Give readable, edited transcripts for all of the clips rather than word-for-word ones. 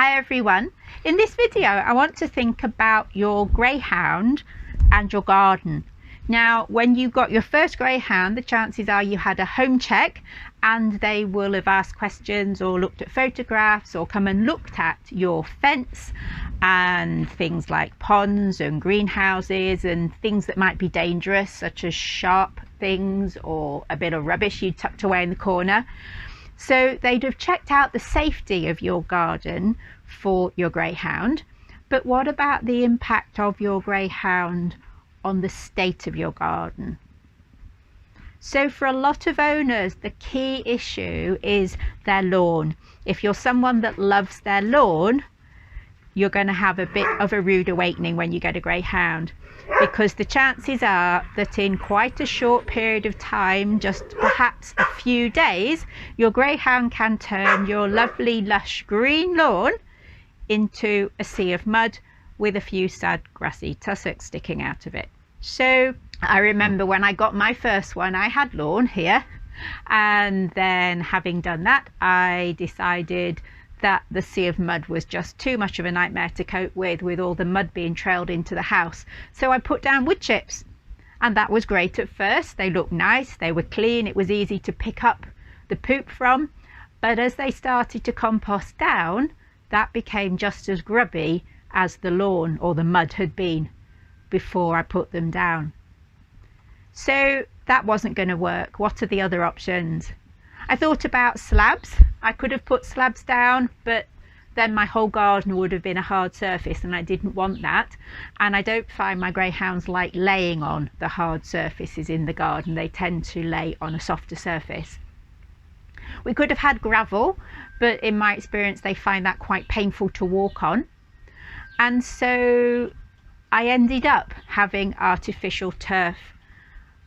Hi everyone. In this video I want to think about your greyhound and your garden. Now when you got your first greyhound, the chances are you had a home check and they will have asked questions or looked at photographs or come and looked at your fence and things like ponds and greenhouses and things that might be dangerous, such as sharp things or a bit of rubbish you tucked away in the corner. So they'd have checked out the safety of your garden for your greyhound, but what about the impact of your greyhound on the state of your garden? So for a lot of owners, the key issue is their lawn. If you're someone that loves their lawn, you're going to have a bit of a rude awakening when you get a greyhound, because the chances are that in quite a short period of time, just perhaps a few days, your greyhound can turn your lovely lush green lawn into a sea of mud with a few sad grassy tussocks sticking out of it. So I remember when I got my first one, I had lawn here, and then having done that, I decided that the sea of mud was just too much of a nightmare to cope with all the mud being trailed into the house. So I put down wood chips, and that was great at first. They looked nice, they were clean, it was easy to pick up the poop from, but as they started to compost down, that became just as grubby as the lawn or the mud had been before I put them down. So that wasn't going to work. What are the other options? I thought about slabs. I could have put slabs down, but then my whole garden would have been a hard surface and I didn't want that. And I don't find my greyhounds like laying on the hard surfaces in the garden. They tend to lay on a softer surface. We could have had gravel, but in my experience they find that quite painful to walk on. And so I ended up having artificial turf,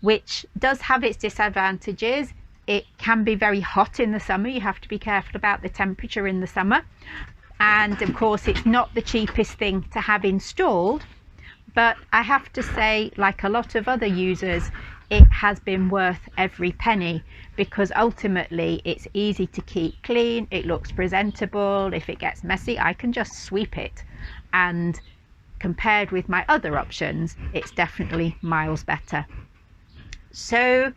which does have its disadvantages. It can be very hot in the summer. You have to be careful about the temperature in the summer. And of course, it's not the cheapest thing to have installed. But I have to say, like a lot of other users, it has been worth every penny, because ultimately it's easy to keep clean. It looks presentable. If it gets messy, I can just sweep it. And compared with my other options, it's definitely miles better. So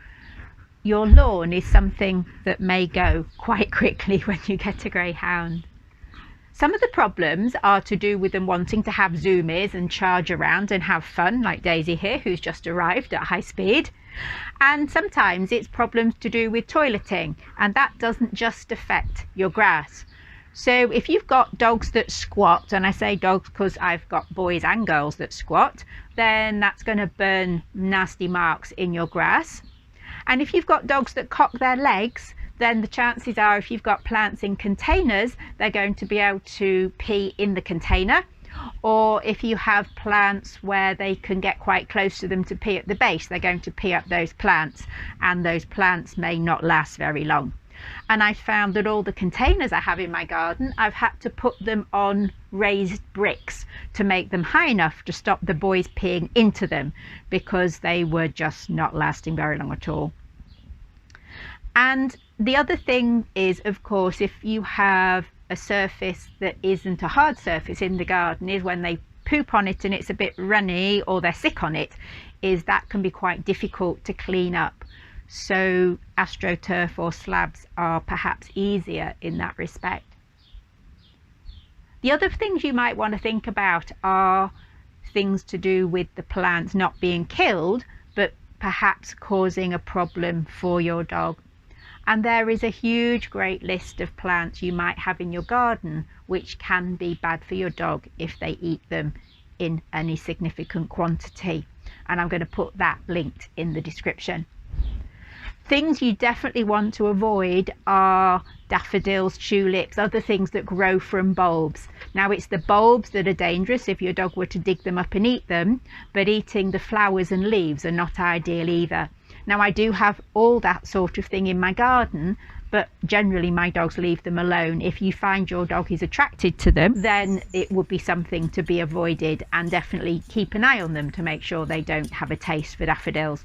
your lawn is something that may go quite quickly when you get a greyhound. Some of the problems are to do with them wanting to have zoomies and charge around and have fun, like Daisy here, who's just arrived at high speed. And sometimes it's problems to do with toileting, and that doesn't just affect your grass. So if you've got dogs that squat, and I say dogs because I've got boys and girls that squat, then that's going to burn nasty marks in your grass. And if you've got dogs that cock their legs, then the chances are if you've got plants in containers, they're going to be able to pee in the container. Or if you have plants where they can get quite close to them to pee at the base, they're going to pee up those plants, and those plants may not last very long. And I found that all the containers I have in my garden, I've had to put them on raised bricks to make them high enough to stop the boys peeing into them, because they were just not lasting very long at all. And the other thing is, of course, if you have a surface that isn't a hard surface in the garden, is when they poop on it and it's a bit runny, or they're sick on it, is that can be quite difficult to clean up. So AstroTurf or slabs are perhaps easier in that respect. The other things you might want to think about are things to do with the plants not being killed, but perhaps causing a problem for your dog. And there is a huge, great list of plants you might have in your garden which can be bad for your dog if they eat them in any significant quantity. And I'm going to put that linked in the description. Things you definitely want to avoid are daffodils, tulips, other things that grow from bulbs. Now it's the bulbs that are dangerous if your dog were to dig them up and eat them, but eating the flowers and leaves are not ideal either. Now I do have all that sort of thing in my garden, but generally my dogs leave them alone. If you find your dog is attracted to them, then it would be something to be avoided, and definitely keep an eye on them to make sure they don't have a taste for daffodils.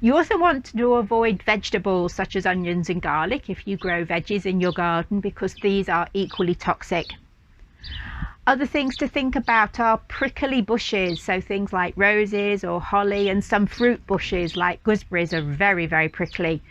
You also want to avoid vegetables such as onions and garlic if you grow veggies in your garden, because these are equally toxic. Other things to think about are prickly bushes, so things like roses or holly, and some fruit bushes like gooseberries are very, very prickly.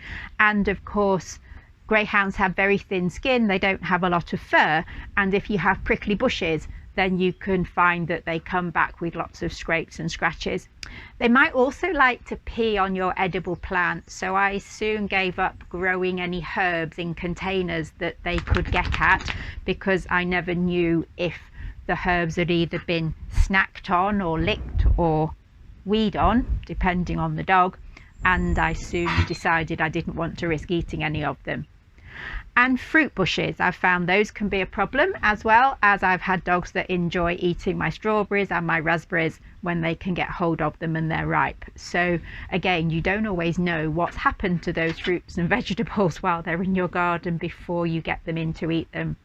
And of course, greyhounds have very thin skin, they don't have a lot of fur, and if you have prickly bushes, then you can find that they come back with lots of scrapes and scratches. They might also like to pee on your edible plants, so I soon gave up growing any herbs in containers that they could get at, because I never knew if the herbs had either been snacked on or licked or weed on, depending on the dog, and I soon decided I didn't want to risk eating any of them. And fruit bushes, I've found those can be a problem, as well as I've had dogs that enjoy eating my strawberries and my raspberries when they can get hold of them and they're ripe. So again, you don't always know what's happened to those fruits and vegetables while they're in your garden before you get them in to eat them.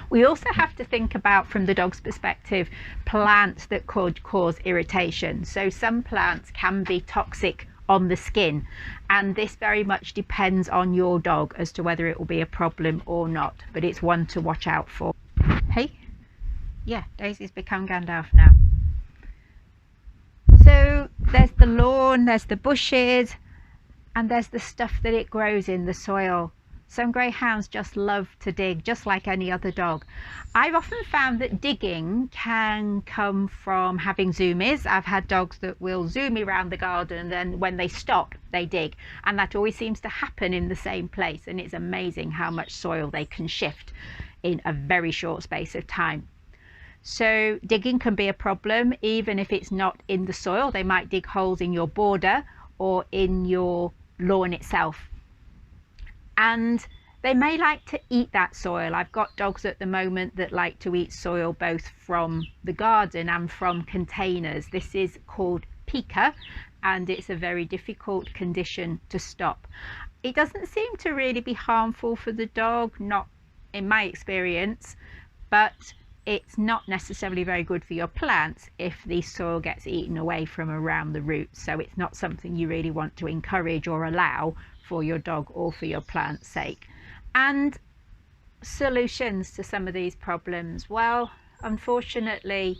We also have to think about, from the dog's perspective, plants that could cause irritation. So some plants can be toxic on the skin, and this very much depends on your dog as to whether it will be a problem or not, but it's one to watch out for. Hey, yeah, Daisy's become Gandalf now. So there's the lawn, there's the bushes, and there's the stuff that it grows in the soil. Some greyhounds just love to dig, just like any other dog. I've often found that digging can come from having zoomies. I've had dogs that will zoom around the garden, and then when they stop, they dig. And that always seems to happen in the same place. And it's amazing how much soil they can shift in a very short space of time. So digging can be a problem, even if it's not in the soil. They might dig holes in your border or in your lawn itself. And they may like to eat that soil. I've got dogs at the moment that like to eat soil both from the garden and from containers. This is called pica, and it's a very difficult condition to stop. It doesn't seem to really be harmful for the dog, not in my experience, but it's not necessarily very good for your plants if the soil gets eaten away from around the roots. So it's not something you really want to encourage or allow for your dog or for your plant's sake. And solutions to some of these problems, well, unfortunately,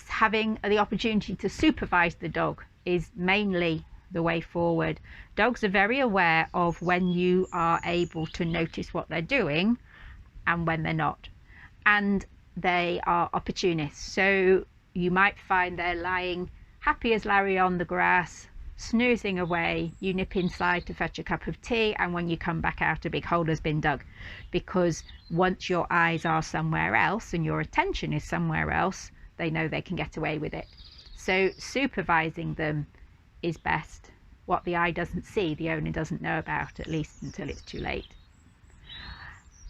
having the opportunity to supervise the dog is mainly the way forward. Dogs are very aware of when you are able to notice what they're doing and when they're not, and they are opportunists. So you might find they're lying happy as Larry on the grass, snoozing away. You nip inside to fetch a cup of tea, and when you come back out, a big hole has been dug, because once your eyes are somewhere else and your attention is somewhere else, they know they can get away with it. So supervising them is best. What the eye doesn't see, the owner doesn't know about, at least until it's too late.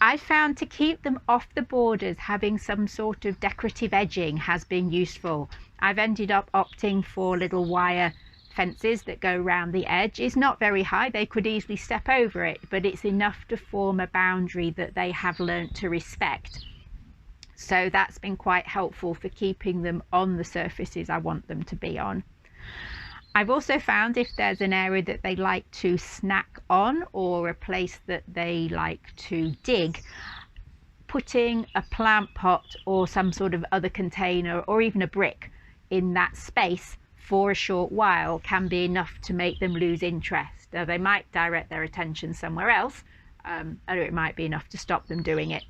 I found to keep them off the borders, having some sort of decorative edging has been useful. I've ended up opting for little wire fences that go round the edge. It's not very high, they could easily step over it, but it's enough to form a boundary that they have learnt to respect. So that's been quite helpful for keeping them on the surfaces I want them to be on. I've also found if there's an area that they like to snack on, or a place that they like to dig, putting a plant pot or some sort of other container or even a brick in that space for a short while can be enough to make them lose interest. Now, they might direct their attention somewhere else, or it might be enough to stop them doing it.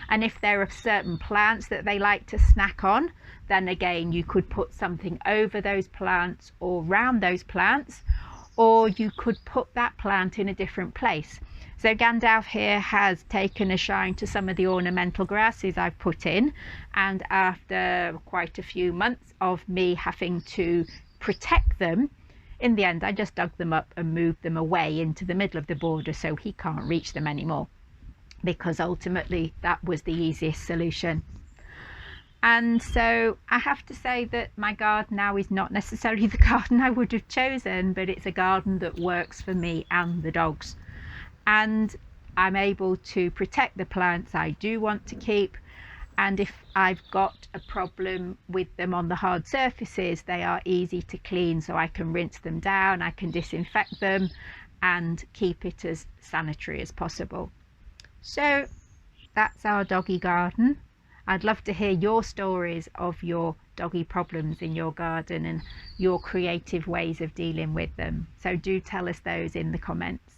And if there are certain plants that they like to snack on, then again you could put something over those plants or round those plants, or you could put that plant in a different place. So Gandalf here has taken a shine to some of the ornamental grasses I've put in, and after quite a few months of me having to protect them, in the end I just dug them up and moved them away into the middle of the border so he can't reach them anymore, because ultimately that was the easiest solution. And so I have to say that my garden now is not necessarily the garden I would have chosen, but it's a garden that works for me and the dogs. And I'm able to protect the plants I do want to keep, And if I've got a problem with them on the hard surfaces, they are easy to clean, so I can rinse them down, I can disinfect them and keep it as sanitary as possible. So that's our doggy garden. I'd love to hear your stories of your doggy problems in your garden and your creative ways of dealing with them. So do tell us those in the comments.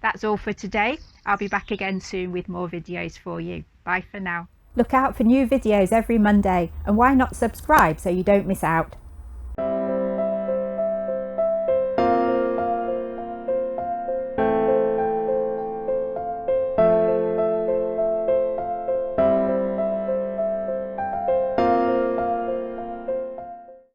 That's all for today. I'll be back again soon with more videos for you. Bye for now. Look out for new videos every Monday, and why not subscribe so you don't miss out?